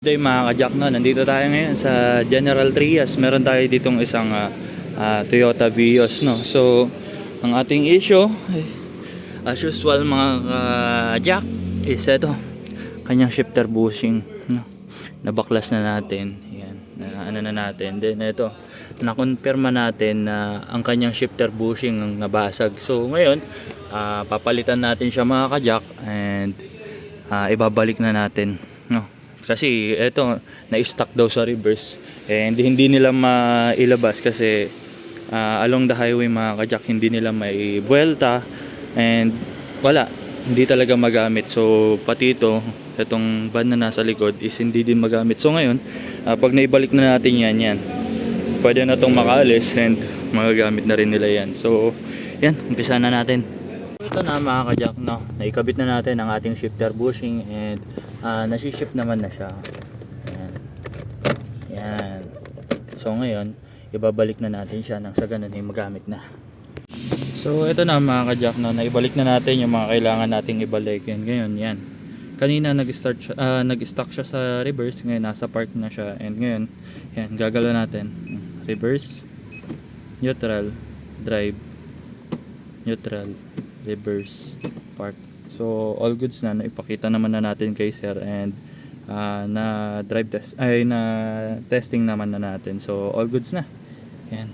Today mga ka-Jack, no, nandito tayo ngayon sa General Trias. Meron tayo ditong isang Toyota Vios, no. So, ang ating issue, as usual mga ka-Jack, is ito, kanyang shifter bushing, no. Nabaklas na natin. Yan, ano na natin. Then ito, na-confirm natin na ang kanyang shifter bushing ang nabasag. So, ngayon, papalitan natin siya mga ka-Jack and ibabalik na natin, no. Kasi ito na-stuck daw sa reverse and hindi nila mailabas kasi along the highway mga ka-Jack, hindi nila may buwelta and wala, hindi talaga magamit. So pati itong van na nasa likod is hindi din magamit. So ngayon pag naibalik na natin yan, pwede na itong makaalis and magagamit na rin nila yan. So yan, umpisa na natin. Ito na mga ka-Jack, no, naikabit na natin ang ating shifter bushing and nasi-shift naman na siya. Yan. Yan. So ngayon, ibabalik na natin siya nang sa ganun ay magamit na. So ito na mga ka-Jack, no, naibalik na natin yung mga kailangan nating ibalik. Yan, ngayon, yan. Kanina nag-stuck siya sa reverse, ngayon nasa park na siya. And ngayon, yan, gagalaw natin. Reverse, neutral, drive, neutral, reverse, park. So all goods na, ipakita naman na natin kay sir and na drive test ay na testing naman na natin. So all goods na. Yan.